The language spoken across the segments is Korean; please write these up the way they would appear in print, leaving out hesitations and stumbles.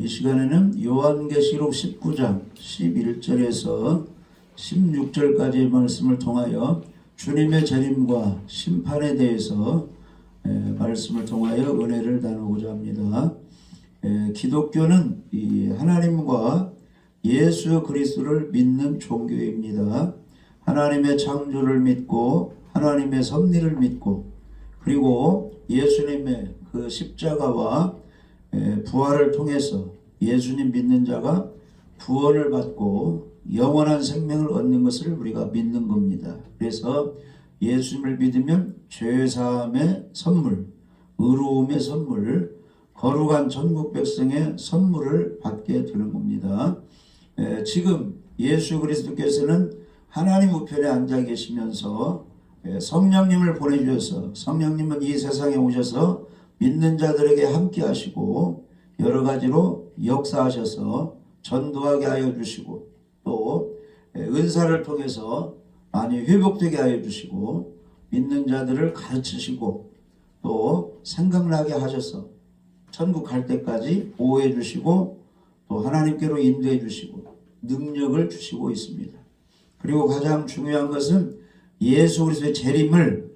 이 시간에는 요한계시록 19장 11절에서 16절까지의 말씀을 통하여 주님의 재림과 심판에 대해서 말씀을 통하여 은혜를 나누고자 합니다. 기독교는 이 하나님과 예수 그리스도를 믿는 종교입니다. 하나님의 창조를 믿고 하나님의 섭리를 믿고 그리고 예수님의 그 십자가와 부활을 통해서 예수님 믿는 자가 구원을 받고 영원한 생명을 얻는 것을 우리가 믿는 겁니다. 그래서 예수님을 믿으면 죄사함의 선물, 의로움의 선물, 거룩한 천국 백성의 선물을 받게 되는 겁니다. 지금 예수 그리스도께서는 하나님 우편에 앉아 계시면서 성령님을 보내주셔서 성령님은 이 세상에 오셔서 믿는 자들에게 함께 하시고 여러 가지로 역사하셔서 전도하게 하여 주시고 또 은사를 통해서 많이 회복되게 하여 주시고 믿는 자들을 가르치시고 또 생각나게 하셔서 천국 갈 때까지 보호해 주시고 또 하나님께로 인도해 주시고 능력을 주시고 있습니다. 그리고 가장 중요한 것은 예수 그리스도의 재림을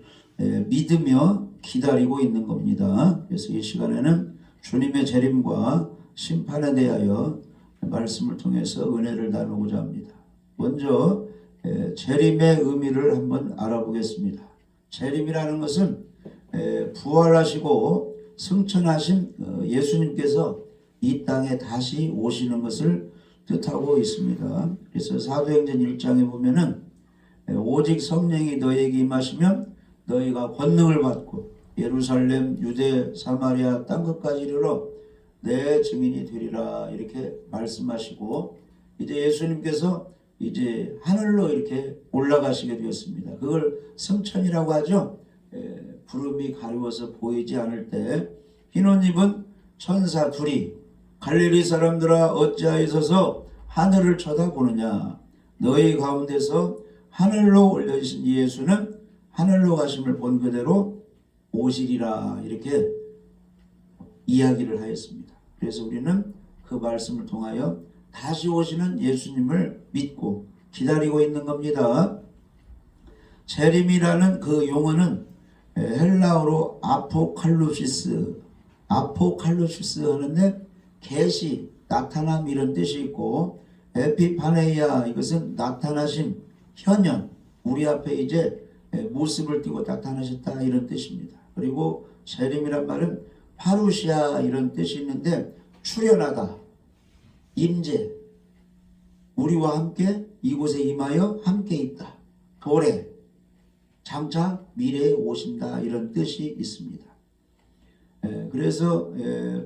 믿으며 기다리고 있는 겁니다. 그래서 이 시간에는 주님의 재림과 심판에 대하여 말씀을 통해서 은혜를 나누고자 합니다. 먼저 재림의 의미를 한번 알아보겠습니다. 재림이라는 것은 부활하시고 승천하신 예수님께서 이 땅에 다시 오시는 것을 뜻하고 있습니다. 그래서 사도행전 1장에 보면은 오직 성령이 너희에게 임하시면 너희가 권능을 받고 예루살렘, 유대, 사마리아 땅끝까지 이르러 내 증인이 되리라 이렇게 말씀하시고 이제 예수님께서 이제 하늘로 이렇게 올라가시게 되었습니다. 그걸 승천이라고 하죠. 구름이 가려워서 보이지 않을 때 흰 옷 입은 천사 둘이 갈릴리 사람들아 어찌하여서 하늘을 쳐다보느냐 너희 가운데서 하늘로 올려주신 예수는 하늘로 가심을 본 그대로 오시리라 이렇게 이야기를 하였습니다. 그래서 우리는 그 말씀을 통하여 다시 오시는 예수님을 믿고 기다리고 있는 겁니다. 재림이라는 그 용어는 헬라어로 아포칼립시스 하는데 계시, 나타남 이런 뜻이 있고 에피파네이아 이것은 나타나신 현현 우리 앞에 이제 모습을 띠고 나타나셨다 이런 뜻입니다. 그리고 재림이란 말은 파루시아 이런 뜻이 있는데 출현하다, 임재, 우리와 함께 이곳에 임하여 함께 있다, 도래, 장차 미래에 오신다 이런 뜻이 있습니다. 그래서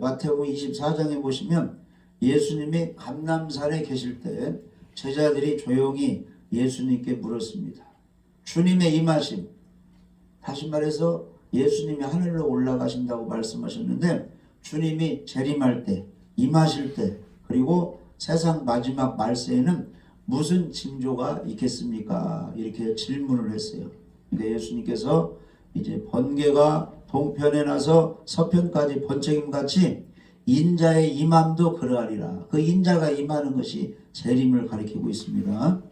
마태복음 24장에 보시면 예수님이 감람산에 계실 때 제자들이 조용히 예수님께 물었습니다. 주님의 임하심, 다시 말해서 예수님이 하늘로 올라가신다고 말씀하셨는데 주님이 재림할 때, 임하실 때 그리고 세상 마지막 말세에는 무슨 징조가 있겠습니까? 이렇게 질문을 했어요. 그러니까 예수님께서 이제 번개가 동편에 나서 서편까지 번쩍임같이 인자의 임함도 그러하리라. 그 인자가 임하는 것이 재림을 가리키고 있습니다.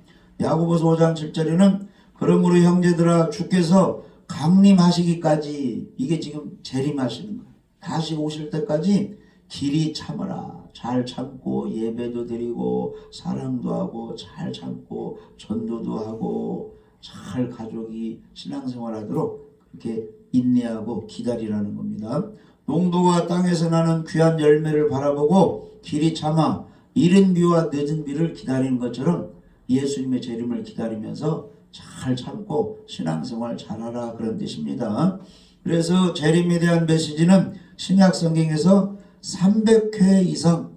야고보서 5장 7절에는 그러므로 형제들아 주께서 강림하시기까지 이게 지금 재림하시는 거예요. 다시 오실 때까지 길이 참으라. 잘 참고 예배도 드리고 사랑도 하고 잘 참고 전도도 하고 잘 가족이 신앙생활하도록 그렇게 인내하고 기다리라는 겁니다. 농부가 땅에서 나는 귀한 열매를 바라보고 길이 참아 이른 비와 늦은 비를 기다리는 것처럼 예수님의 재림을 기다리면서 잘 참고 신앙생활 잘하라 그런 뜻입니다. 그래서 재림에 대한 메시지는 신약 성경에서 300회 이상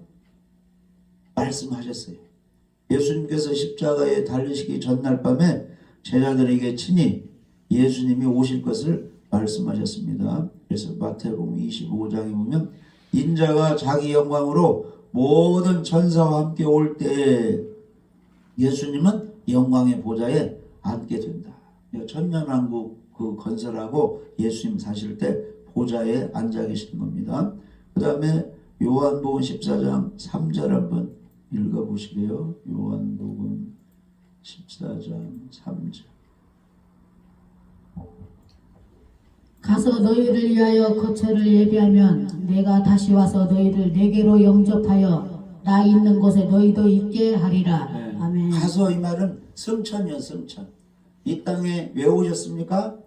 말씀하셨어요. 예수님께서 십자가에 달리시기 전날 밤에 제자들에게 친히 예수님이 오실 것을 말씀하셨습니다. 그래서 마태복음 25장에 보면 인자가 자기 영광으로 모든 천사와 함께 올 때 예수님은 영광의 보좌에 앉게 된다. 천년왕국 그 건설하고 예수님 사실 때 보좌에 앉아 계시는 겁니다. 그 다음에 요한복음 14장 3절 한번 읽어보시게요. 요한복음 14장 3절. 가서 너희를 위하여 거처를 예비하면 내가 다시 와서 너희를 내게로 영접하여 나 있는 곳에 너희도 있게 하리라. 네. 아멘. 가서 이 말은 승천이요, 승천. 이 땅에 왜 오셨습니까?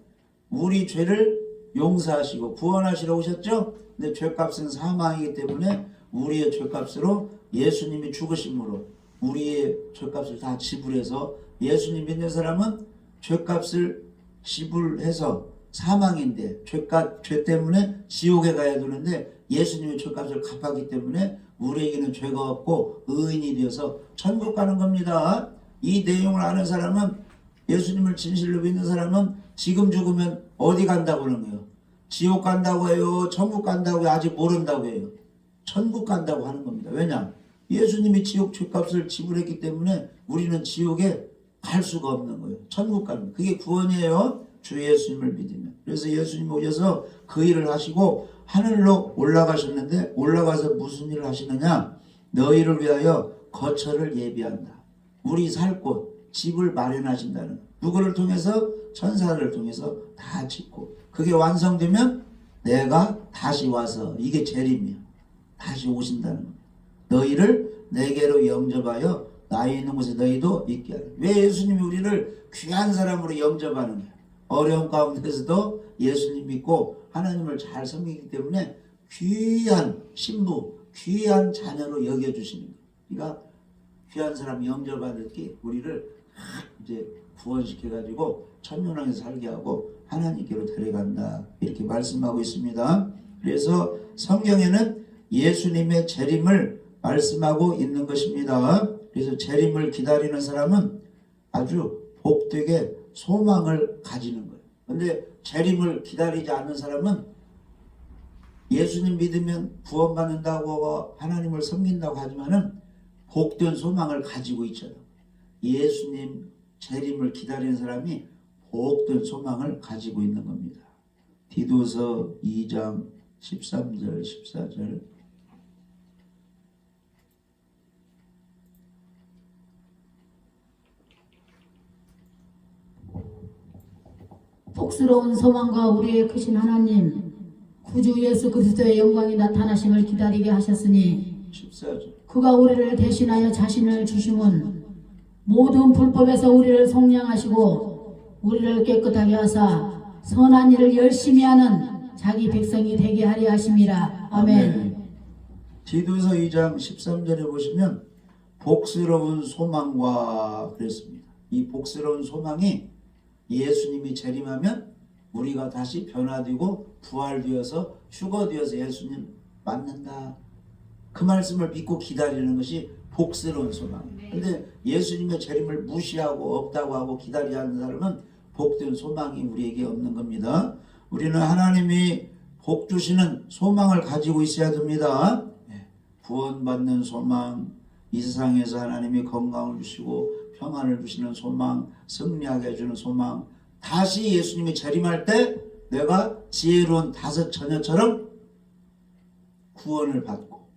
우리 죄를 용서하시고 구원하시러 오셨죠? 근데 죄값은 사망이기 때문에 우리의 죄값으로 예수님이 죽으심으로 우리의 죄값을 다 지불해서, 예수님 믿는 사람은 죄값을 지불해서 사망인데 죄 때문에 지옥에 가야 되는데 예수님의 죄값을 갚았기 때문에 우리에게는 죄가 없고 의인이 되어서 천국 가는 겁니다. 이 내용을 아는 사람은, 예수님을 진실로 믿는 사람은 지금 죽으면 어디 간다고 하는 거예요? 지옥 간다고 해요? 천국 간다고 해요? 아직 모른다고 해요? 천국 간다고 하는 겁니다. 왜냐? 예수님이 지옥 죄값을 지불했기 때문에 우리는 지옥에 갈 수가 없는 거예요. 천국 가는 거예요. 그게 구원이에요. 주 예수님을 믿으면. 그래서 예수님 오셔서 그 일을 하시고 하늘로 올라가셨는데, 올라가서 무슨 일을 하시느냐? 너희를 위하여 거처를 예비한다. 우리 살 곳, 집을 마련하신다는 거예요. 누구를 통해서? 천사를 통해서 다 짓고, 그게 완성되면 내가 다시 와서, 이게 재림이야. 다시 오신다는 거예요. 너희를 내게로 영접하여 나 있는 곳에 너희도 있게 하라. 왜 예수님이 우리를 귀한 사람으로 영접하는 거예요? 어려운 가운데서도 예수님 믿고 하나님을 잘 섬기기 때문에 귀한 신부, 귀한 자녀로 여겨주시는 거예요. 그러니까 귀한 사람 영접받을 게 우리를 이제 구원시켜가지고 천년왕에 살게 하고 하나님께로 데려간다, 이렇게 말씀하고 있습니다. 그래서 성경에는 예수님의 재림을 말씀하고 있는 것입니다. 그래서 재림을 기다리는 사람은 아주 복되게 소망을 가지는 거예요. 근데 재림을 기다리지 않는 사람은 예수님 믿으면 구원받는다고 하나님을 섬긴다고 하지만은 복된 소망을 가지고 있잖아요. 예수님 재림을 기다리는 사람이 복된 소망을 가지고 있는 겁니다. 디도서 2장 13절 14절. 복스러운 소망과 우리의 크신 하나님 구주 예수 그리스도의 영광이 나타나심을 기다리게 하셨으니 14절. 그가 우리를 대신하여 자신을 주심은 모든 불법에서 우리를 속량하시고 우리를 깨끗하게 하사 선한 일을 열심히 하는 자기 백성이 되게 하려 하심이라. 아멘. 디도서 2장 13절에 보시면 복스러운 소망과 그랬습니다. 이 복스러운 소망이 예수님이 재림하면 우리가 다시 변화되고 부활되어서 휴거되어서 예수님 만난다, 그 말씀을 믿고 기다리는 것이 복스러운 소망이에요. 근데 예수님의 재림을 무시하고 없다고 하고 기다리지 않는 사람은 복된 소망이 우리에게 없는 겁니다. 우리는 하나님이 복 주시는 소망을 가지고 있어야 됩니다. 구원받는 소망, 이 세상에서 하나님이 건강을 주시고 평안을 주시는 소망, 승리하게 해주는 소망, 다시 예수님이 재림할 때 내가 지혜로운 5 처녀처럼 구원을 받고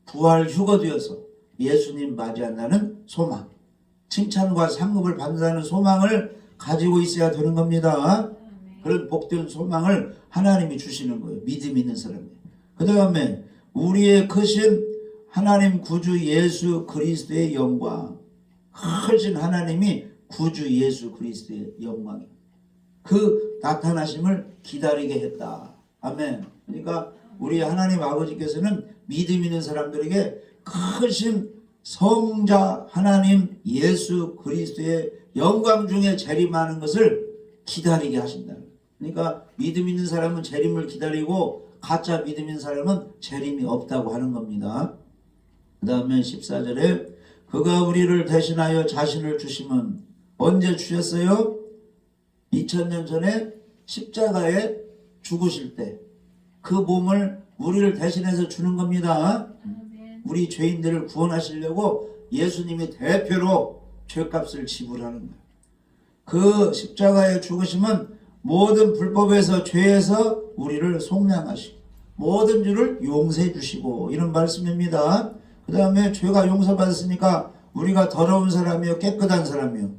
부활 휴거되어서 예수님 맞이한다는 소망, 칭찬과 상급을 받는다는 소망을 가지고 있어야 되는 겁니다. 그런 복된 소망을 하나님이 주시는 거예요. 믿음 있는 사람이. 그 다음에 우리의 크신 하나님 구주 예수 그리스도의 영광, 크신 하나님이 구주 예수 그리스도의 영광이에요. 그 나타나심을 기다리게 했다. 아멘. 그러니까 우리 하나님 아버지께서는 믿음 있는 사람들에게 크신 성자 하나님 예수 그리스도의 영광 중에 재림하는 것을 기다리게 하신다. 그러니까 믿음 있는 사람은 재림을 기다리고 가짜 믿음 있는 사람은 재림이 없다고 하는 겁니다. 그 다음에 14절에 그가 우리를 대신하여 자신을 주심은 언제 주셨어요? 2000년 전에 십자가에 죽으실 때 그 몸을 우리를 대신해서 주는 겁니다. 우리 죄인들을 구원하시려고 예수님이 대표로 죄값을 지불하는 거예요. 그 십자가의 죽으심은 모든 불법에서 죄에서 우리를 속량하시고 모든 죄를 용서해 주시고 이런 말씀입니다. 그 다음에 죄가 용서받았으니까 우리가 더러운 사람이요 깨끗한 사람이요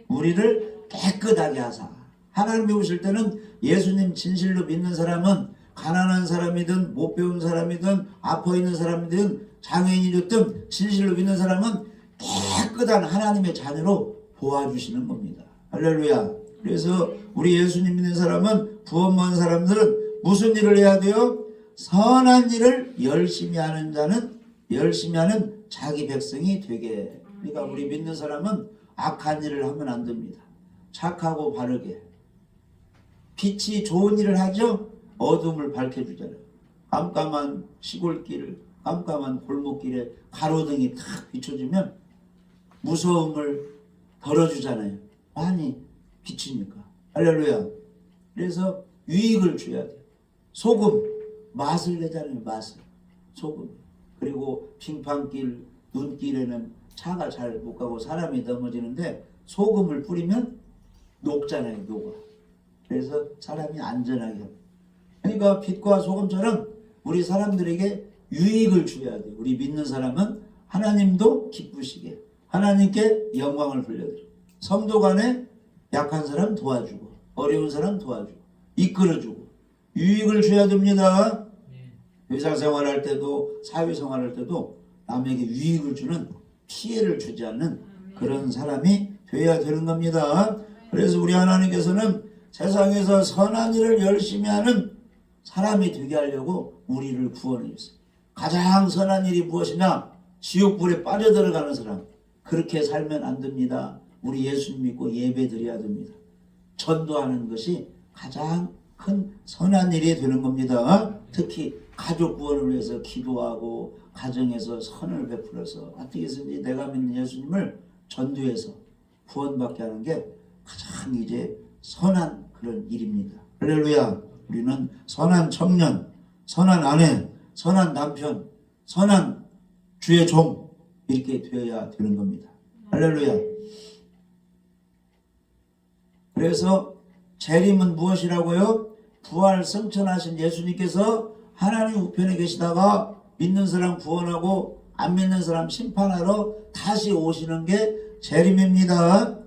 우리를 깨끗하게 하사. 하나님이 오실 때는 예수님 진실로 믿는 사람은 가난한 사람이든 못 배운 사람이든 아파 있는 사람이든 장애인이 됐든 진실로 믿는 사람은 깨끗한 하나님의 자녀로 보아주시는 겁니다. 할렐루야. 그래서 우리 예수님 믿는 사람은 구원 받은 사람들은 무슨 일을 해야 돼요? 선한 일을 열심히 하는 자는 열심히 하는 자기 백성이 되게. 그러니까 우리 믿는 사람은 악한 일을 하면 안 됩니다. 착하고 바르게 빛이 좋은 일을 하죠. 어둠을 밝혀주잖아요. 깜깜한 시골길, 깜깜한 골목길에 가로등이 탁 비춰주면 무서움을 덜어주잖아요. 많이 비치니까. 할렐루야. 그래서 유익을 줘야 돼요. 소금, 맛을 내잖아요. 맛을. 소금. 그리고 빙판길, 눈길에는 차가 잘 못 가고 사람이 넘어지는데 소금을 뿌리면 녹잖아요. 녹아. 그래서 사람이 안전하게 합니다. 그러니까 빛과 소금처럼 우리 사람들에게 유익을 줘야 돼요. 우리 믿는 사람은 하나님도 기쁘시게 하나님께 영광을 돌려드리고 성도 간에 약한 사람 도와주고 어려운 사람 도와주고 이끌어주고 유익을 줘야 됩니다. 의사생활할 때도 사회생활할 때도 남에게 유익을 주는 피해를 주지 않는 그런 사람이 되어야 되는 겁니다. 그래서 우리 하나님께서는 세상에서 선한 일을 열심히 하는 사람이 되게 하려고 우리를 구원해 주세요. 가장 선한 일이 무엇이냐? 지옥불에 빠져들어가는 사람. 그렇게 살면 안 됩니다. 우리 예수님 믿고 예배 드려야 됩니다. 전도하는 것이 가장 큰 선한 일이 되는 겁니다. 특히 가족 구원을 위해서 기도하고 가정에서 선을 베풀어서 어떻게 해서든지 내가 믿는 예수님을 전도해서 구원받게 하는 게 가장 이제 선한 그런 일입니다. 할렐루야. 우리는 선한 청년, 선한 아내, 선한 남편, 선한 주의 종 이렇게 되어야 되는 겁니다. 할렐루야. 그래서 재림은 무엇이라고요? 부활 승천하신 예수님께서 하나님 우편에 계시다가 믿는 사람 구원하고 안 믿는 사람 심판하러 다시 오시는 게 재림입니다.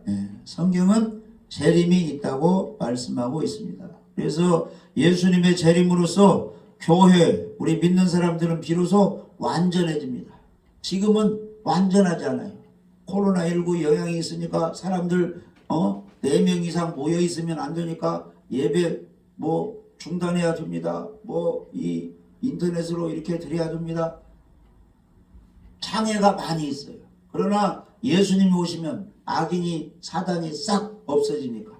성경은 재림이 있다고 말씀하고 있습니다. 그래서 예수님의 재림으로써 교회, 우리 믿는 사람들은 비로소 완전해집니다. 지금은 완전하지 않아요. 코로나19 영향이 있으니까 사람들 4명 이상 모여 있으면 안 되니까 예배 중단해야 됩니다. 이 인터넷으로 이렇게 드려야 됩니다. 장애가 많이 있어요. 그러나 예수님이 오시면 악인이 사단이 싹 없어지니까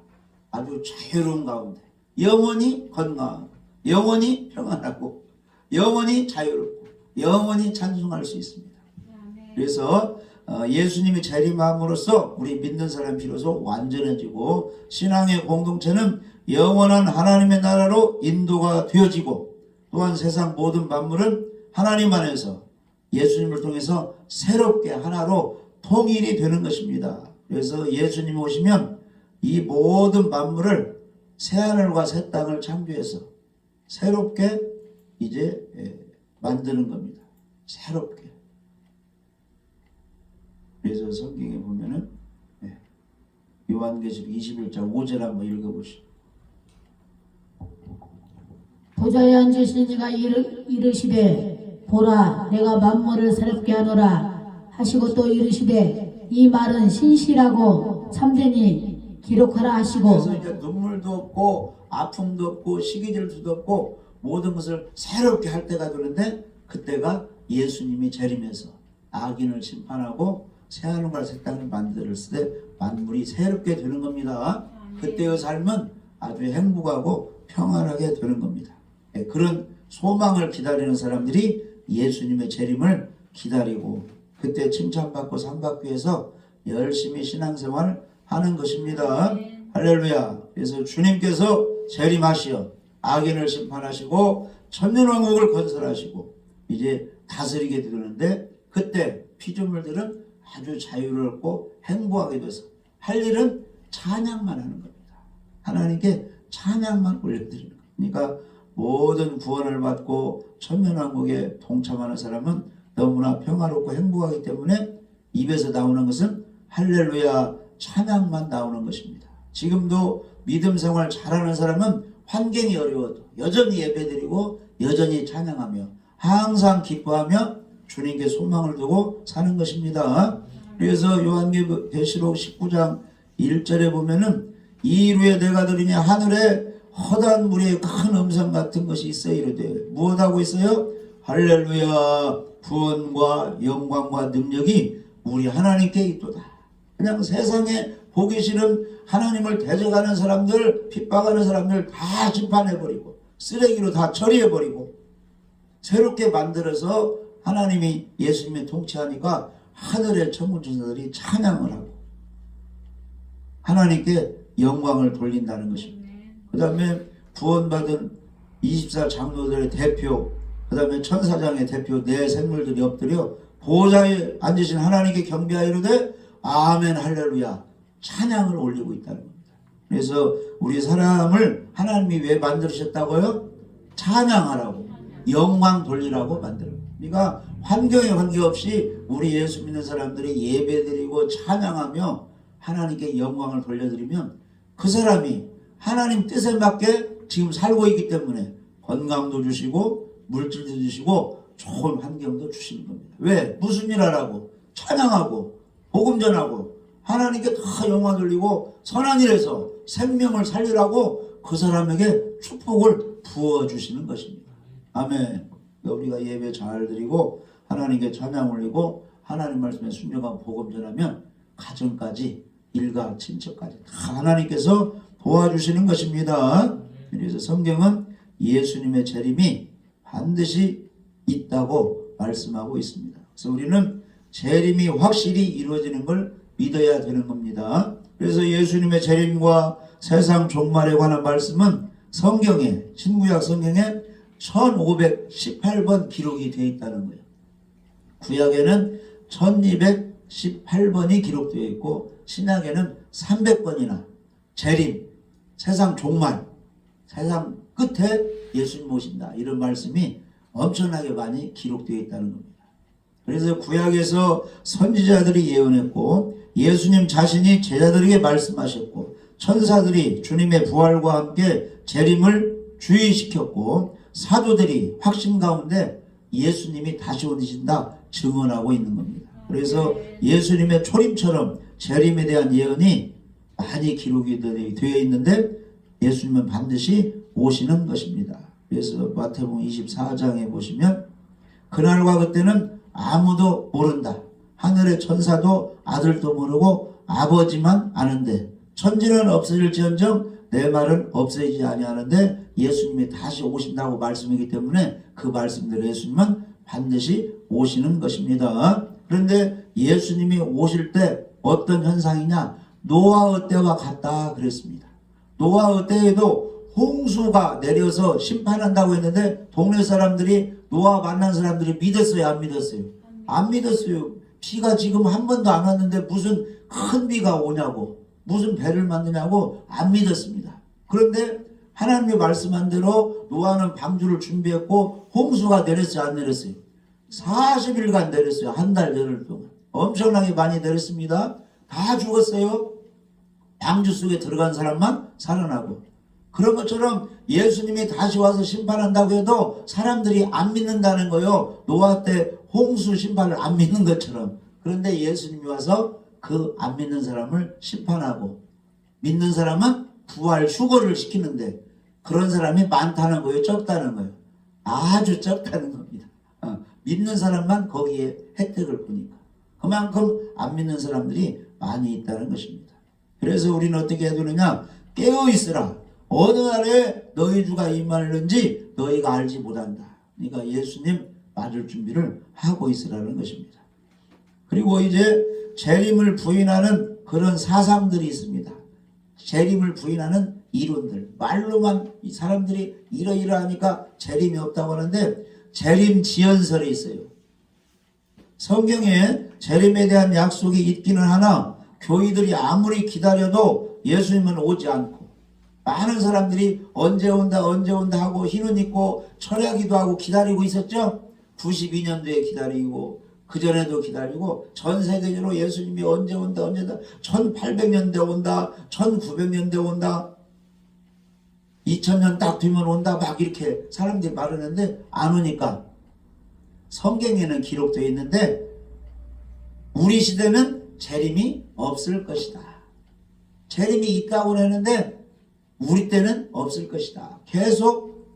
아주 자유로운 가운데 영원히 건강하고 영원히 평안하고 영원히 자유롭고 영원히 찬송할 수 있습니다. 그래서 예수님이 재림함으로써 우리 믿는 사람 비로소 완전해지고 신앙의 공동체는 영원한 하나님의 나라로 인도가 되어지고 또한 세상 모든 만물은 하나님 안에서 예수님을 통해서 새롭게 하나로 통일이 되는 것입니다. 그래서 예수님이 오시면 이 모든 만물을 새하늘과 새 땅을 창조해서 새롭게 이제 만드는 겁니다. 새롭게. 그래서 성경에 보면은 요한계시록 21장 5절 한번 읽어보시죠. 보좌에 앉으신 이가 이르시되 보라 내가 만물을 새롭게 하노라 하시고 또 이르시되 이 말은 신실하고 참되니 기록하라 하시고. 그래서 이제 눈물도 없고 아픔도 없고 시기질도 없고 모든 것을 새롭게 할 때가 되는데 그때가 예수님이 재림해서 악인을 심판하고 새하늘과 새 땅을 만들었을 때 만물이 새롭게 되는 겁니다. 그때의 삶은 아주 행복하고 평안하게 되는 겁니다. 그런 소망을 기다리는 사람들이 예수님의 재림을 기다리고 그때 칭찬받고 상받기 위해서 열심히 신앙생활을 하는 것입니다. 할렐루야. 그래서 주님께서 재림하시어 악인을 심판하시고 천년왕국을 건설하시고 이제 다스리게 되는데 그때 피조물들은 아주 자유롭고 행복하게 돼서 할 일은 찬양만 하는 겁니다. 하나님께 찬양만 올려드리는 겁니다. 그러니까 모든 구원을 받고 천년왕국에 동참하는 사람은 너무나 평화롭고 행복하기 때문에 입에서 나오는 것은 할렐루야 찬양만 나오는 것입니다. 지금도 믿음 생활 잘하는 사람은 환경이 어려워도 여전히 예배드리고 여전히 찬양하며 항상 기뻐하며 주님께 소망을 두고 사는 것입니다. 그래서 요한계시록 19장 1절에 보면은 이루에 내가 들으니 하늘에 허다한 무리의 큰 음성 같은 것이 있어 이르되 무엇하고 있어요? 할렐루야 구원과 영광과 능력이 우리 하나님께 있도다. 그냥 세상에 보기 싫은 하나님을 대적하는 사람들, 핍박하는 사람들 다 심판해버리고 쓰레기로 다 처리해버리고 새롭게 만들어서 하나님이 예수님이 통치하니까 하늘의 천군천사들이 찬양을 하고 하나님께 영광을 돌린다는 것입니다. 그 다음에 구원받은 24 장로들의 대표, 그 다음에 천사장의 대표 네 생물들이 엎드려 보좌에 앉으신 하나님께 경배하여 이르되 아멘 할렐루야 찬양을 올리고 있다는 겁니다. 그래서 우리 사람을 하나님이 왜 만드셨다고요? 찬양하라고 영광 돌리라고 만들어요. 그러니까 환경에 관계없이 우리 예수 믿는 사람들이 예배드리고 찬양하며 하나님께 영광을 돌려드리면 그 사람이 하나님 뜻에 맞게 지금 살고 있기 때문에 건강도 주시고 물질도 주시고 좋은 환경도 주시는 겁니다. 왜? 무슨 일 하라고? 찬양하고 복음 전하고 하나님께 다 영광 돌리고 선한 일에서 생명을 살리라고 그 사람에게 축복을 부어주시는 것입니다. 아멘. 우리가 예배 잘 드리고 하나님께 찬양 올리고 하나님 말씀에 순종하고 복음 전하면 가정까지 일가 친척까지 다 하나님께서 도와주시는 것입니다. 그래서 성경은 예수님의 재림이 반드시 있다고 말씀하고 있습니다. 그래서 우리는 재림이 확실히 이루어지는 걸 믿어야 되는 겁니다. 그래서 예수님의 재림과 세상 종말에 관한 말씀은 성경에 신구약 성경에 1518번 기록이 되어 있다는 거예요. 구약에는 1218번이 기록되어 있고 신약에는 300번이나 재림, 세상 종말, 세상 끝에 예수님 오신다 이런 말씀이 엄청나게 많이 기록되어 있다는 겁니다. 그래서 구약에서 선지자들이 예언했고 예수님 자신이 제자들에게 말씀하셨고 천사들이 주님의 부활과 함께 재림을 주의시켰고 사도들이 확신 가운데 예수님이 다시 오신다 증언하고 있는 겁니다. 그래서 예수님의 초림처럼 재림에 대한 예언이 많이 기록이 되어 있는데 예수님은 반드시 오시는 것입니다. 그래서 마태복음 24장에 보시면 그날과 그때는 아무도 모른다. 하늘의 천사도 아들도 모르고 아버지만 아는데 천지는 없어질지언정 내 말은 없어지지 아니하는데 예수님이 다시 오신다고 말씀이기 때문에 그 말씀대로 예수님은 반드시 오시는 것입니다. 그런데 예수님이 오실 때 어떤 현상이냐? 노아의 때와 같다 그랬습니다. 노아의 때에도 홍수가 내려서 심판한다고 했는데 동네 사람들이 노아 만난 사람들이 믿었어요? 안 믿었어요? 안 믿었어요. 비가 지금 한 번도 안 왔는데 무슨 큰 비가 오냐고 무슨 배를 만드냐고 안 믿었습니다. 그런데 하나님이 말씀한 대로 노아는 방주를 준비했고 홍수가 내렸어요? 안 내렸어요? 40일간 내렸어요. 한 달 열흘 동안 엄청나게 많이 내렸습니다. 다 죽었어요. 방주 속에 들어간 사람만 살아나고 그런 것처럼 예수님이 다시 와서 심판한다고 해도 사람들이 안 믿는다는 거요. 노아 때 홍수 심판을 안 믿는 것처럼. 그런데 예수님이 와서 그 안 믿는 사람을 심판하고 믿는 사람은 부활 휴거를 시키는데 그런 사람이 많다는 거예요? 적다는 거예요? 아주 적다는 겁니다. 믿는 사람만 거기에 혜택을 보니까 그만큼 안 믿는 사람들이 많이 있다는 것입니다. 그래서 우리는 어떻게 해야 되느냐? 깨어있으라. 어느 날에 너희 주가 임하는지 너희가 알지 못한다. 그러니까 예수님 맞을 준비를 하고 있으라는 것입니다. 그리고 이제 재림을 부인하는 그런 사상들이 있습니다. 재림을 부인하는 이론들. 말로만 이 사람들이 이러이러하니까 재림이 없다고 하는데 재림 지연설이 있어요. 성경에 재림에 대한 약속이 있기는 하나 교회들이 아무리 기다려도 예수님은 오지 않고 많은 사람들이 언제 온다 언제 온다 하고 흰옷 입고 철야기도 하고 기다리고 있었죠. 92년도에 기다리고 그전에도 기다리고 전 세계적으로 예수님이 언제 온다 언제 온다 1800년대 온다 1900년대 온다 2000년 딱 되면 온다 막 이렇게 사람들이 말하는데 안 오니까 성경에는 기록되어 있는데 우리 시대는 재림이 없을 것이다. 재림이 있다고 하는데 우리 때는 없을 것이다. 계속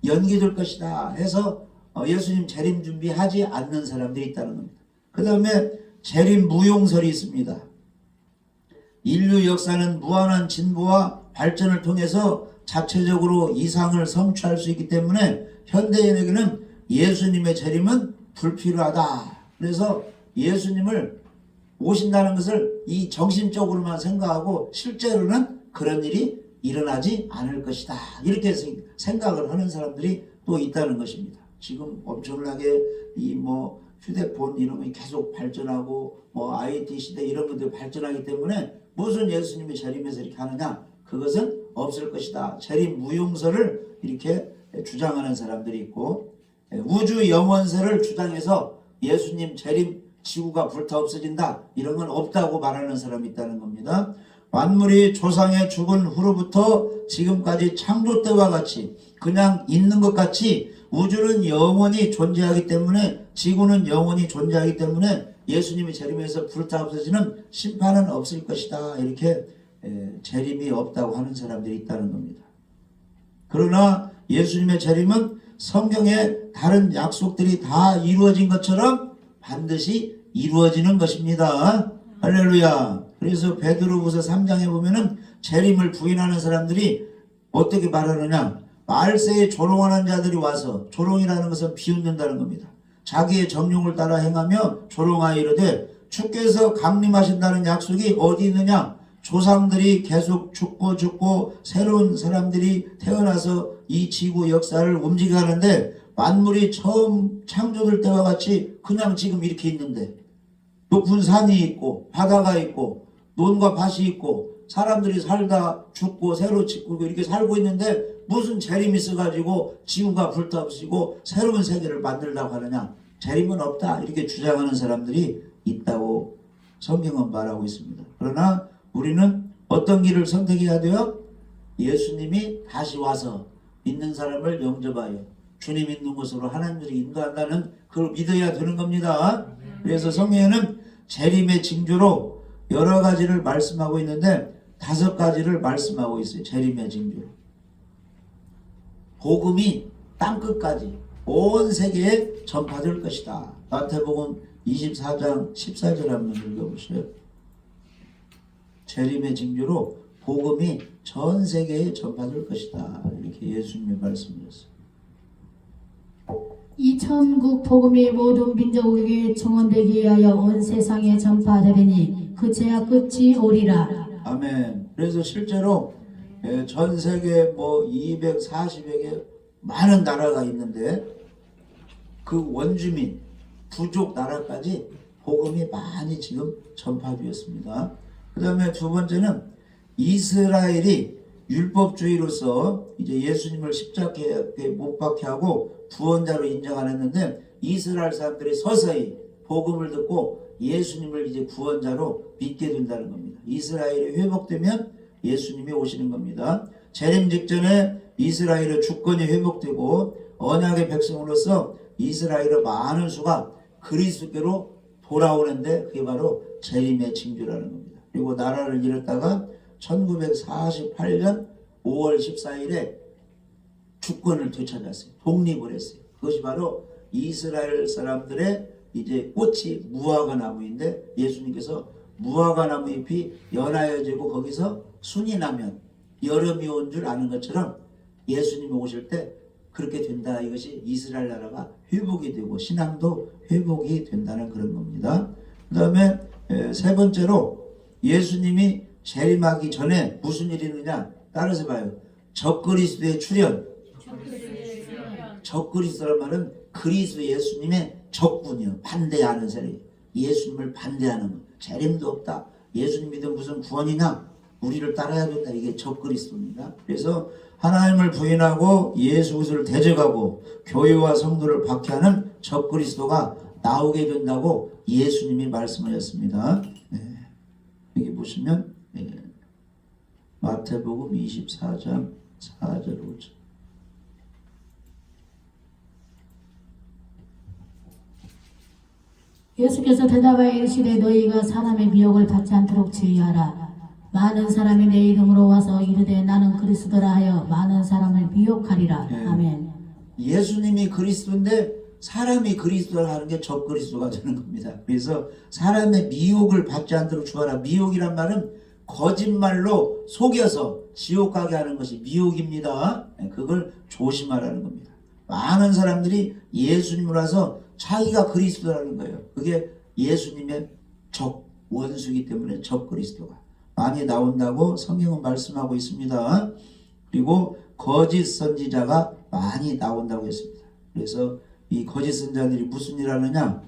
연기될 것이다 해서 예수님 재림 준비하지 않는 사람들이 있다는 겁니다. 그 다음에 재림 무용설이 있습니다. 인류 역사는 무한한 진보와 발전을 통해서 자체적으로 이상을 성취할 수 있기 때문에 현대인에게는 예수님의 재림은 불필요하다. 그래서 예수님을 오신다는 것을 이 정신적으로만 생각하고 실제로는 그런 일이 일어나지 않을 것이다. 이렇게 생각을 하는 사람들이 또 있다는 것입니다. 지금 엄청나게 이 휴대폰 이런 거 계속 발전하고 IT 시대 이런 것들이 발전하기 때문에 무슨 예수님의 재림에서 이렇게 하느냐? 그것은 없을 것이다. 재림 무용설을 이렇게 주장하는 사람들이 있고 우주 영원설을 주장해서 예수님 재림 지구가 불타 없어진다 이런 건 없다고 말하는 사람이 있다는 겁니다. 만물이 조상의 죽은 후로부터 지금까지 창조 때와 같이 그냥 있는 것 같이 우주는 영원히 존재하기 때문에 지구는 영원히 존재하기 때문에 예수님이 재림에서 불타 없어지는 심판은 없을 것이다. 이렇게 재림이 없다고 하는 사람들이 있다는 겁니다. 그러나 예수님의 재림은 성경의 다른 약속들이 다 이루어진 것처럼 반드시 이루어지는 것입니다. 할렐루야. 그래서 베드로후서 3장에 보면은 재림을 부인하는 사람들이 어떻게 말하느냐? 말세에 조롱하는 자들이 와서, 조롱이라는 것은 비웃는다는 겁니다. 자기의 정욕을 따라 행하며 조롱하여 이르되 주께서 강림하신다는 약속이 어디 있느냐? 조상들이 계속 죽고 새로운 사람들이 태어나서 이 지구 역사를 움직여가는데 만물이 처음 창조될 때와 같이 그냥 지금 이렇게 있는데 높은 산이 있고 바다가 있고 논과 밭이 있고 사람들이 살다 죽고 새로 짓고 이렇게 살고 있는데 무슨 재림이 있어가지고 지구가 불타없어지고 새로운 세계를 만들려고 하느냐? 재림은 없다 이렇게 주장하는 사람들이 있다고 성경은 말하고 있습니다. 그러나 우리는 어떤 길을 선택해야 돼요? 예수님이 다시 와서 믿는 사람을 영접하여 주님 있는 곳으로 하나님들이 인도한다는 그걸 믿어야 되는 겁니다. 그래서 성경에는 재림의 징조로 여러 가지를 말씀하고 있는데 5가지를 말씀하고 있어요. 재림의 징조로. 복음이 땅끝까지 온 세계에 전파될 것이다. 마태복음 24장 14절 한번 읽어보세요. 재림의 징조로 복음이 전 세계에 전파될 것이다. 이렇게 예수님이 말씀하셨어요. 이 천국 복음이 모든 민족에게 증언되기 위하여 온 세상에 전파되리니 그제야 끝이 오리라. 아멘. 그래서 실제로 전 세계 240여 개 많은 나라가 있는데 그 원주민 부족 나라까지 복음이 많이 지금 전파되었습니다. 그 다음에 두 번째는 이스라엘이 율법주의로서 이제 예수님을 십자가에 못 박게 하고 구원자로 인정 안 했는데 이스라엘 사람들이 서서히 복음을 듣고 예수님을 이제 구원자로 믿게 된다는 겁니다. 이스라엘이 회복되면 예수님이 오시는 겁니다. 재림 직전에 이스라엘의 주권이 회복되고 언약의 백성으로서 이스라엘의 많은 수가 그리스도께로 돌아오는데 그게 바로 재림의 징조라는 겁니다. 그리고 나라를 잃었다가 1948년 5월 14일에 주권을 되찾았어요. 독립을 했어요. 그것이 바로 이스라엘 사람들의 이제 꽃이 무화과 나무인데 예수님께서 무화과 나무 잎이 연하여지고 거기서 순이 나면 여름이 온 줄 아는 것처럼 예수님이 오실 때 그렇게 된다. 이것이 이스라엘 나라가 회복이 되고 신앙도 회복이 된다는 그런 겁니다. 그 다음에 세 번째로 예수님이 재림하기 전에 무슨 일이 있느냐? 따라서 봐요. 적그리스도의 출현. 적그리스도란 말은 그리스도 예수님의 적군이요. 반대하는 사람이. 예수님을 반대하는 것. 재림도 없다. 예수님 믿으면 무슨 구원이냐? 우리를 따라야 된다. 이게 적그리스도입니다. 그래서 하나님을 부인하고 예수 그리스도를 대적하고 교회와 성도를 박해하는 적그리스도가 나오게 된다고 예수님이 말씀하셨습니다. 네. 여기 보시면 마태복음 24장 4절 5절. 예수께서 대답하여 이르시되 너희가 사람의 미혹을 받지 않도록 주의하라. 많은 사람이 내 이름으로 와서 이르되 나는 그리스도라 하여 많은 사람을 미혹하리라. 네. 아멘. 예수님이 그리스도인데 사람이 그리스도를 하는 게 적그리스도가 되는 겁니다. 그래서 사람의 미혹을 받지 않도록 주의하라. 미혹이란 말은 거짓말로 속여서 지옥 가게 하는 것이 미혹입니다. 그걸 조심하라는 겁니다. 많은 사람들이 예수님을 와서 자기가 그리스도라는 거예요. 그게 예수님의 적 원수이기 때문에 적그리스도가 많이 나온다고 성경은 말씀하고 있습니다. 그리고 거짓 선지자가 많이 나온다고 했습니다. 그래서 이 거짓 선지자들이 무슨 일 하느냐?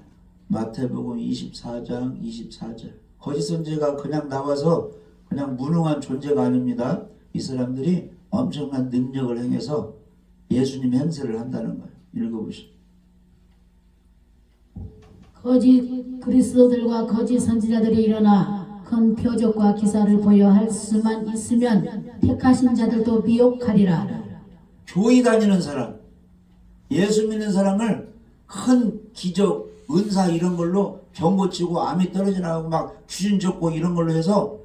마태복음 24장 24절. 거짓 선지자가 그냥 나와서 그냥 무능한 존재가 아닙니다. 이 사람들이 엄청난 능력을 행해서 예수님의 행세를 한다는 거예요. 읽어보시죠. 거짓 그리스도들과 거짓 선지자들이 일어나 큰 표적과 기사를 보여 할 수만 있으면 택하신 자들도 미혹하리라. 교회 다니는 사람, 예수 믿는 사람을 큰 기적, 은사 이런 걸로 병 고치고 암이 떨어지나고 막 귀신 쫓고 이런 걸로 해서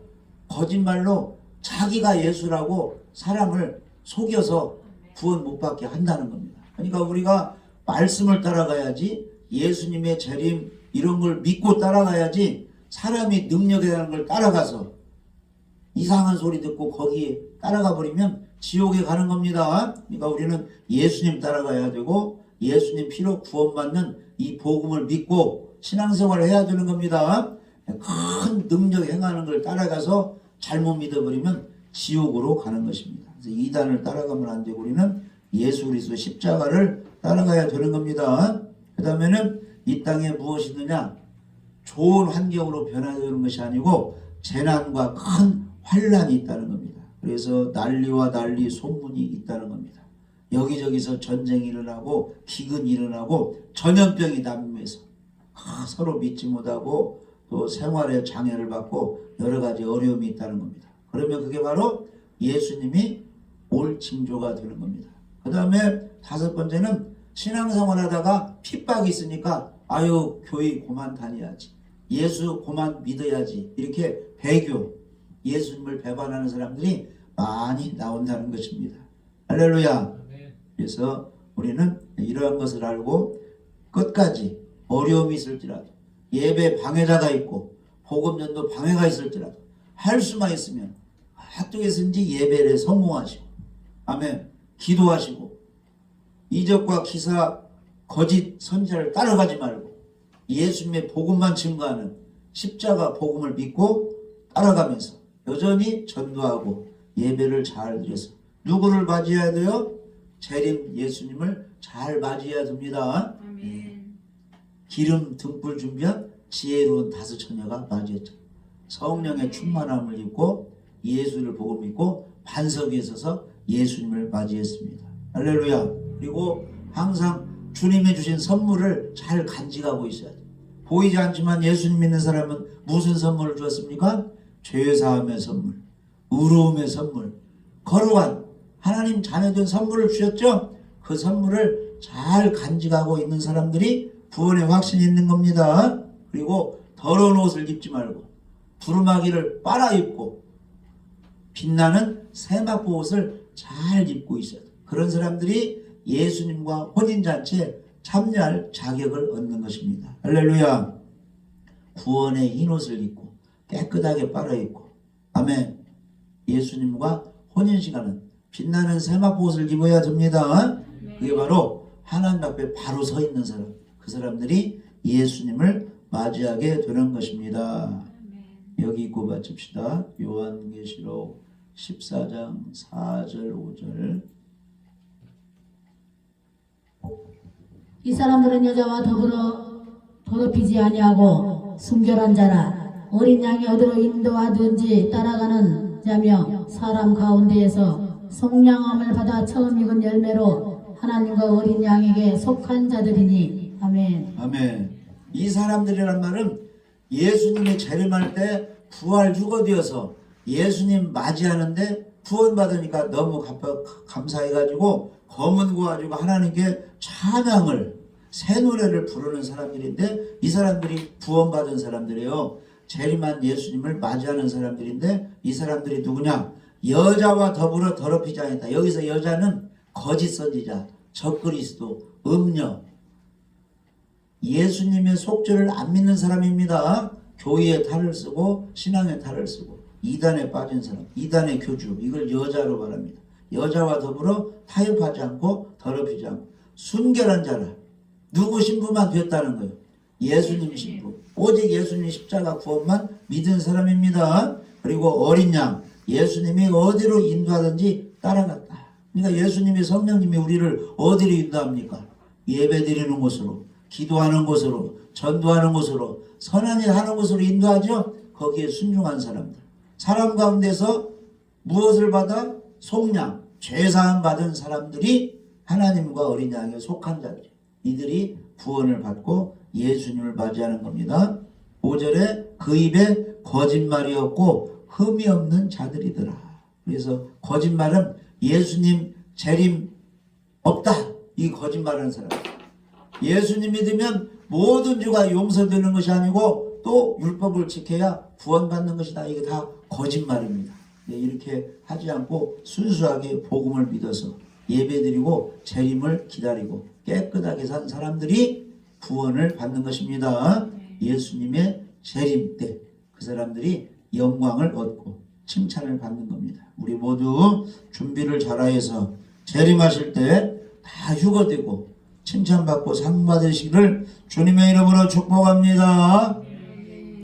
거짓말로 자기가 예수라고 사람을 속여서 구원 못 받게 한다는 겁니다. 그러니까 우리가 말씀을 따라가야지, 예수님의 재림 이런 걸 믿고 따라가야지, 사람이 능력에 대한 걸 따라가서 이상한 소리 듣고 거기에 따라가 버리면 지옥에 가는 겁니다. 그러니까 우리는 예수님 따라가야 되고 예수님 피로 구원받는 이 복음을 믿고 신앙생활을 해야 되는 겁니다. 큰 능력 행하는 걸 따라가서 잘못 믿어버리면 지옥으로 가는 것입니다. 그래서 이단을 따라가면 안 되고 우리는 예수 그리스도 십자가를 따라가야 되는 겁니다. 그 다음에는 이 땅에 무엇이 있느냐? 좋은 환경으로 변화되는 것이 아니고 재난과 큰 환란이 있다는 겁니다. 그래서 난리와 난리 소문이 있다는 겁니다. 여기저기서 전쟁이 일어나고 기근이 일어나고 전염병이 난무해서 서로 믿지 못하고 또 생활에 장애를 받고 여러 가지 어려움이 있다는 겁니다. 그러면 그게 바로 예수님이 올 징조가 되는 겁니다. 그 다음에 다섯 번째는 신앙생활 하다가 핍박이 있으니까 아유 교회 그만 다녀야지, 예수 그만 믿어야지, 이렇게 배교, 예수님을 배반하는 사람들이 많이 나온다는 것입니다. 할렐루야. 그래서 우리는 이러한 것을 알고 끝까지 어려움이 있을지라도, 예배 방해자가 있고 복음전도 방해가 있을지라도 할 수만 있으면 어떻게든지 예배를 성공하시고, 아멘, 기도하시고 이적과 기사 거짓 선지자를 따라가지 말고 예수님의 복음만 증거하는 십자가 복음을 믿고 따라가면서 여전히 전도하고 예배를 잘 드려서 누구를 맞이해야 돼요? 재림 예수님을 잘 맞이해야 됩니다. 기름 등불 준비한 지혜로운 다섯 처녀가 맞이했죠. 성령의 충만함을 입고 예수를 보고 믿고 반석 위에 서서 예수님을 맞이했습니다. 할렐루야. 그리고 항상 주님이 주신 선물을 잘 간직하고 있어야 돼요. 보이지 않지만 예수님 믿는 사람은 무슨 선물을 주었습니까? 죄사함의 선물, 의로움의 선물, 거룩한 하나님 자녀된 선물을 주셨죠. 그 선물을 잘 간직하고 있는 사람들이 구원의 확신이 있는 겁니다. 그리고 더러운 옷을 입지 말고 두루마기를 빨아 입고 빛나는 세마포 옷을 잘 입고 있어야 돼요. 그런 사람들이 예수님과 혼인잔치에 참여할 자격을 얻는 것입니다. 할렐루야. 구원의 흰옷을 입고 깨끗하게 빨아 입고, 아멘, 예수님과 혼인시간은 빛나는 세마포 옷을 입어야 됩니다. 그게 바로 하나님 앞에 바로 서 있는 사람, 그 사람들이 예수님을 맞이하게 되는 것입니다. 여기 있고 마칩시다. 요한계시록 14장 4절 5절. 이 사람들은 여자와 더불어 더럽히지 아니하고 순결한 자라 어린 양의 어디로 인도하든지 따라가는 자며 사람 가운데에서 성량함을 받아 처음 익은 열매로 하나님과 어린 양에게 속한 자들이니. 아멘. 아멘. 이 사람들이란 말은 예수님이 재림할 때 부활 유거되어서 예수님 맞이하는데 구원받으니까 너무 감사해가지고 검은 고 가지고 하나님께 찬양을 새 노래를 부르는 사람들인데, 이 사람들이 구원받은 사람들이에요. 재림한 예수님을 맞이하는 사람들인데, 이 사람들이 누구냐? 여자와 더불어 더럽히지 않았다. 여기서 여자는 거짓 선지자, 적그리스도, 음녀, 예수님의 속죄를 안 믿는 사람입니다. 교회에 탈을 쓰고 신앙에 탈을 쓰고 이단에 빠진 사람, 이단의 교주, 이걸 여자로 말합니다. 여자와 더불어 타협하지 않고 더럽히지 않고 순결한 자라. 누구 신부만 됐다는 거예요? 예수님 신부. 오직 예수님 십자가 구원만 믿은 사람입니다. 그리고 어린 양, 예수님이 어디로 인도하든지 따라갔다. 그러니까 예수님이, 성령님이 우리를 어디로 인도합니까? 예배 드리는 곳으로, 기도하는 곳으로, 전도하는 곳으로, 선한 일 하는 곳으로 인도하죠. 거기에 순종한 사람들. 사람 가운데서 무엇을 받아? 속량, 죄사함 받은 사람들이 하나님과 어린 양에 속한 자들. 이들이 구원을 받고 예수님을 맞이하는 겁니다. 5절에 그 입에 거짓말이 없고 흠이 없는 자들이더라. 그래서 거짓말은 예수님 재림 없다, 이 거짓말하는 사람. 예수님 믿으면 모든 죄가 용서되는 것이 아니고 또 율법을 지켜야 구원받는 것이다. 이게 다 거짓말입니다. 이렇게 하지 않고 순수하게 복음을 믿어서 예배드리고 재림을 기다리고 깨끗하게 산 사람들이 구원을 받는 것입니다. 예수님의 재림 때 그 사람들이 영광을 얻고 칭찬을 받는 겁니다. 우리 모두 준비를 잘하여서 재림하실 때 다 휴거되고 칭찬받고 상 받으시기를 주님의 이름으로 축복합니다.